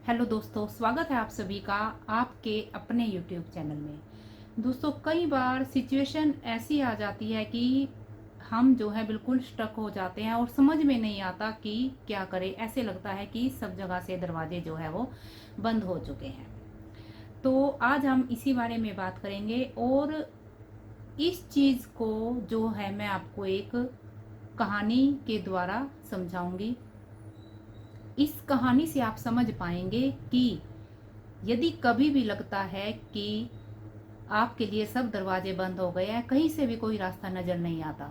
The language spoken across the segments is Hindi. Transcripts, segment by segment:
हेलो दोस्तों, स्वागत है आप सभी का आपके अपने यूट्यूब चैनल में। दोस्तों, कई बार सिचुएशन ऐसी आ जाती है कि हम जो है बिल्कुल स्टक हो जाते हैं और समझ में नहीं आता कि क्या करें। ऐसे लगता है कि सब जगह से दरवाजे जो है वो बंद हो चुके हैं। तो आज हम इसी बारे में बात करेंगे और इस चीज़ को जो है मैं आपको एक कहानी के द्वारा समझाऊंगी। इस कहानी से आप समझ पाएंगे कि यदि कभी भी लगता है कि आपके लिए सब दरवाजे बंद हो गए हैं, कहीं से भी कोई रास्ता नजर नहीं आता,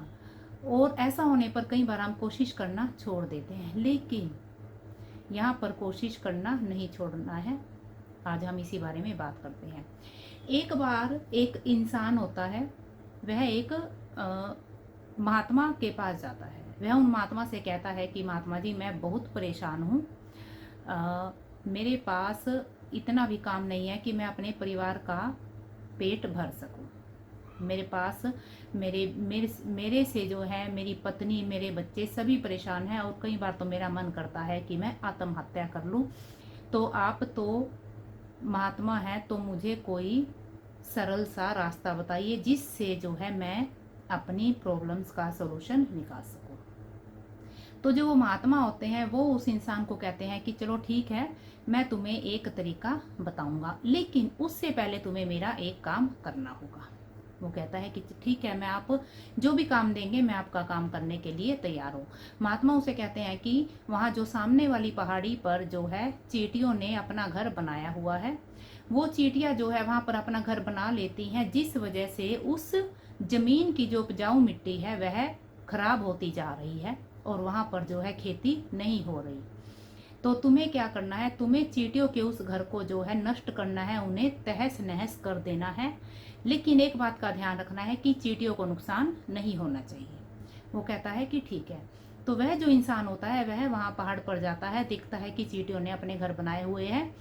और ऐसा होने पर कई बार हम कोशिश करना छोड़ देते हैं, लेकिन यहाँ पर कोशिश करना नहीं छोड़ना है। आज हम इसी बारे में बात करते हैं। एक बार एक इंसान होता है, वह एक महात्मा के पास जाता है। वह उन महात्मा से कहता है कि महात्मा जी, मैं बहुत परेशान हूँ। मेरे पास इतना भी काम नहीं है कि मैं अपने परिवार का पेट भर सकूं। मेरे पास मेरे मेरे मेरे से जो है मेरी पत्नी, मेरे बच्चे सभी परेशान हैं, और कई बार तो मेरा मन करता है कि मैं आत्महत्या कर लूं। तो आप तो महात्मा हैं, तो मुझे कोई सरल सा रास्ता बताइए जिससे जो है मैं अपनी प्रॉब्लम्स का सलूशन निकाल सकूं। तो जो वो महात्मा होते हैं वो उस इंसान को कहते हैं कि चलो ठीक है, मैं तुम्हें एक तरीका बताऊंगा, लेकिन उससे पहले तुम्हें मेरा एक काम करना होगा। वो कहता है कि ठीक है, मैं आप जो भी काम देंगे मैं आपका काम करने के लिए तैयार हूँ। महात्मा उसे कहते हैं कि वहाँ जो सामने वाली पहाड़ी पर जो है चींटियों ने अपना घर बनाया हुआ है, वो चींटियाँ जो है वहाँ पर अपना घर बना लेती हैं, जिस वजह से उस जमीन की जो उपजाऊ मिट्टी है वह खराब होती जा रही है और वहाँ पर जो है खेती नहीं हो रही। तो तुम्हें क्या करना है, तुम्हें चींटियों के उस घर को जो है नष्ट करना है, उन्हें तहस नहस कर देना है, लेकिन एक बात का ध्यान रखना है कि चींटियों को नुकसान नहीं होना चाहिए। वो कहता है कि ठीक है। तो वह जो इंसान होता है वह वहाँ पहाड़ पर जाता है, देखता है कि चींटियों ने अपने घर बनाए हुए हैं।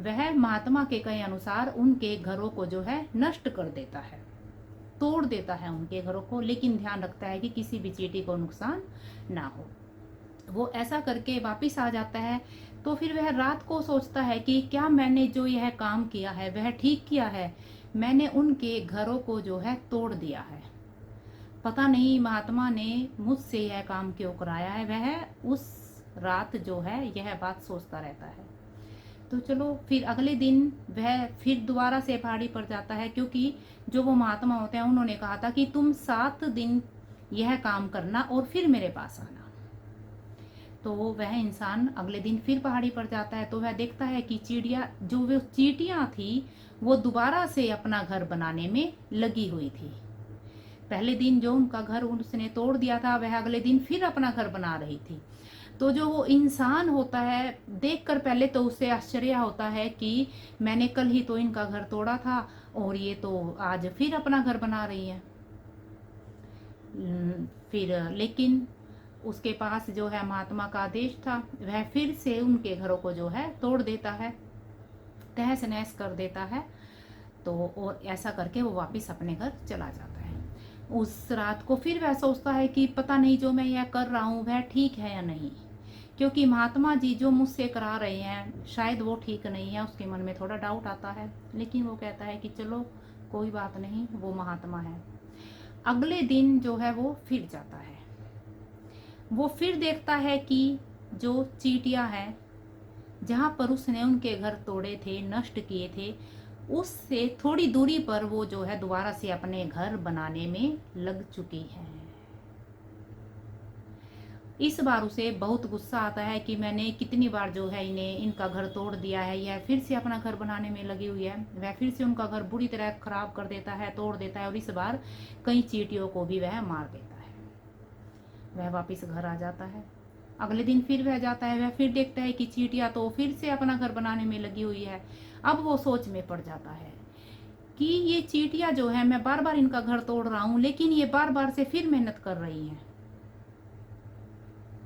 वह महात्मा के कहे अनुसार उनके घरों को जो है नष्ट कर देता है, तोड़ देता है उनके घरों को, लेकिन ध्यान रखता है कि किसी भी चींटी को नुकसान ना हो। वो ऐसा करके वापिस आ जाता है। तो फिर वह रात को सोचता है कि क्या मैंने जो यह काम किया है वह ठीक किया है। मैंने उनके घरों को जो है तोड़ दिया है, पता नहीं महात्मा ने मुझसे यह काम क्यों कराया है। वह उस रात जो है यह बात सोचता रहता है। तो चलो, फिर अगले दिन वह फिर दोबारा से पहाड़ी पर जाता है, क्योंकि जो वो महात्मा होते हैं उन्होंने कहा था कि तुम 7 दिन यह काम करना और फिर मेरे पास आना। तो वह इंसान अगले दिन फिर पहाड़ी पर जाता है, तो वह देखता है कि चिड़िया, जो वो चींटियां थी, वो दोबारा से अपना घर बनाने में लगी हुई थी। पहले दिन जो उनका घर उसने तोड़ दिया था, वह अगले दिन फिर अपना घर बना रही थी। तो जो वो इंसान होता है, देखकर पहले तो उसे आश्चर्य होता है कि मैंने कल ही तो इनका घर तोड़ा था और ये तो आज फिर अपना घर बना रही है। फिर लेकिन उसके पास जो है महात्मा का आदेश था, वह फिर से उनके घरों को जो है तोड़ देता है, तहस नहस कर देता है। तो और ऐसा करके वो वापस अपने घर चला जाता है। उस रात को फिर वह सोचता है कि पता नहीं जो मैं यह कर रहा हूँ वह ठीक है या नहीं, क्योंकि महात्मा जी जो मुझसे करा रहे हैं शायद वो ठीक नहीं है। उसके मन में थोड़ा डाउट आता है, लेकिन वो कहता है कि चलो कोई बात नहीं, वो महात्मा है। अगले दिन जो है वो फिर जाता है। वो फिर देखता है कि जो चींटियां हैं, जहां पर उसने उनके घर तोड़े थे, नष्ट किए थे, उससे थोड़ी दूरी पर वो जो है दोबारा से अपने घर बनाने में लग चुकी है। इस बार उसे बहुत गुस्सा आता है कि मैंने कितनी बार जो है इन्हें इनका घर तोड़ दिया है, यह फिर से अपना घर बनाने में लगी हुई है। वह फिर से उनका घर बुरी तरह खराब कर देता है, तोड़ देता है, और इस बार कई चींटियों को भी वह मार देता है। वह वापस घर आ जाता है। अगले दिन फिर वह जाता है, वह फिर देखता है कि चींटियां तो फिर से अपना घर बनाने में लगी हुई है। अब वो सोच में पड़ जाता है कि ये चींटियां जो है, मैं बार बार इनका घर तोड़ रहा हूँ, लेकिन ये बार बार से फिर मेहनत कर रही हैं।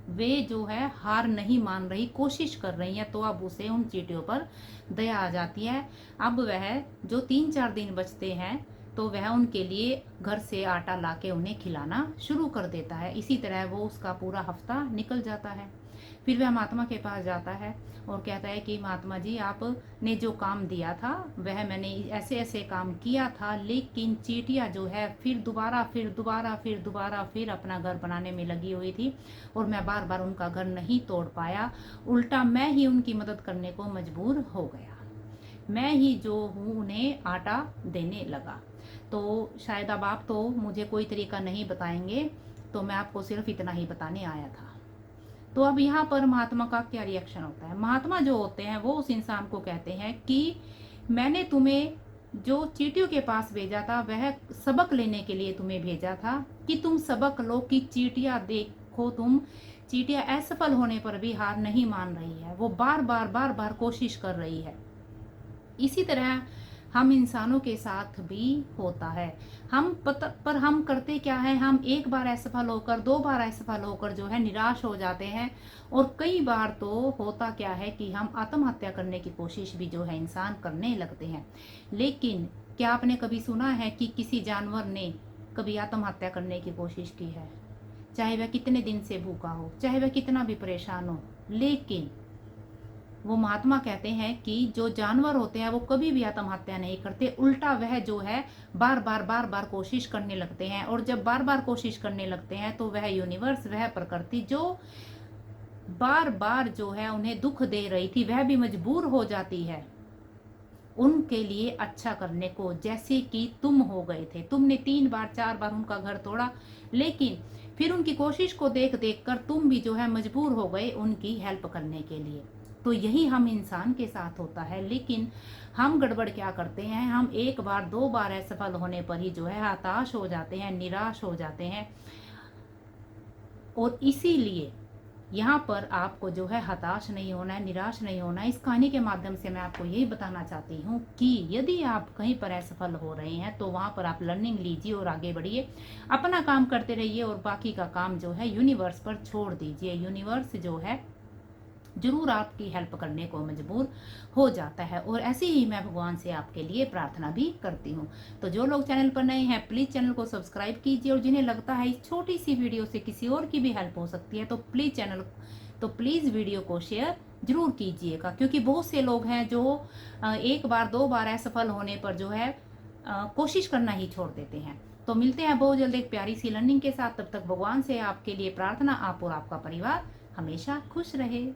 वे जो है हार नहीं मान रही, कोशिश कर रही है। तो अब उसे उन चींटियों पर दया आ जाती है। अब वह जो 3-4 दिन बचते हैं, तो वह उनके लिए घर से आटा लाके उन्हें खिलाना शुरू कर देता है। इसी तरह वो उसका पूरा हफ्ता निकल जाता है। फिर वह महात्मा के पास जाता है और कहता है कि महात्मा जी, आपने जो काम दिया था वह मैंने ऐसे ऐसे काम किया था, लेकिन चींटियाँ जो है फिर दोबारा फिर अपना घर बनाने में लगी हुई थी और मैं बार बार उनका घर नहीं तोड़ पाया, उल्टा मैं ही उनकी मदद करने को मजबूर हो गया, मैं ही जो हूँ उन्हें आटा देने लगा। तो शायद अब आप तो मुझे कोई तरीका नहीं बताएंगे, तो मैं आपको सिर्फ इतना ही बताने आया था। तो अब यहाँ पर महात्मा का क्या रिएक्शन होता है? महात्मा जो होते हैं वो उस इंसान को कहते हैं कि मैंने तुम्हें जो चींटियों के पास भेजा था वह सबक लेने के लिए तुम्हें भेजा था कि तुम सबक लो कि चींटियां देखो, तुम चींटियां असफल होने पर भी हार नहीं मान रही है, वो बार बार कोशिश कर रही है। इसी तरह हम इंसानों के साथ भी होता है। पर हम करते क्या है, हम एक बार असफल होकर, दो बार असफल होकर जो है निराश हो जाते हैं, और कई बार तो होता क्या है कि हम आत्महत्या करने की कोशिश भी जो है इंसान करने लगते हैं। लेकिन क्या आपने कभी सुना है कि किसी जानवर ने कभी आत्महत्या करने की कोशिश की है? चाहे वह कितने दिन से भूखा हो, चाहे वह कितना भी परेशान हो, लेकिन वो महात्मा कहते हैं कि जो जानवर होते हैं वो कभी भी आत्महत्या नहीं करते, उल्टा वह जो है बार बार कोशिश करने लगते हैं, और जब बार बार कोशिश करने लगते हैं तो वह यूनिवर्स, वह प्रकृति जो बार बार जो है उन्हें दुख दे रही थी, वह भी मजबूर हो जाती है उनके लिए अच्छा करने को। जैसे कि तुम हो गए थे, तुमने 3 बार 4 बार उनका घर तोड़ा, लेकिन फिर उनकी कोशिश को देख देख कर तुम भी जो है मजबूर हो गए उनकी हेल्प करने के लिए। तो यही हम इंसान के साथ होता है। लेकिन हम गड़बड़ क्या करते हैं, हम एक बार दो बार असफल होने पर ही जो है हताश हो जाते हैं, निराश हो जाते हैं। और इसीलिए यहाँ पर आपको जो है हताश नहीं होना है, निराश नहीं होना है। इस कहानी के माध्यम से मैं आपको यही बताना चाहती हूँ कि यदि आप कहीं पर असफल हो रहे हैं तो वहाँ पर आप लर्निंग लीजिए और आगे बढ़िए, अपना काम करते रहिए, और बाकी का काम जो है यूनिवर्स पर छोड़ दीजिए। यूनिवर्स जो है जरूर आपकी हेल्प करने को मजबूर हो जाता है, और ऐसे ही मैं भगवान से आपके लिए प्रार्थना भी करती हूँ। तो जो लोग चैनल पर नए हैं प्लीज चैनल को सब्सक्राइब कीजिए, और जिन्हें लगता है इस छोटी सी वीडियो से किसी और की भी हेल्प हो सकती है तो प्लीज वीडियो को शेयर जरूर कीजिएगा, क्योंकि बहुत से लोग हैं जो एक बार दो बार असफल होने पर जो है कोशिश करना ही छोड़ देते हैं। तो मिलते हैं बहुत जल्द एक प्यारी सी लर्निंग के साथ। तब तक भगवान से आपके लिए प्रार्थना, आप और आपका परिवार हमेशा खुश रहे।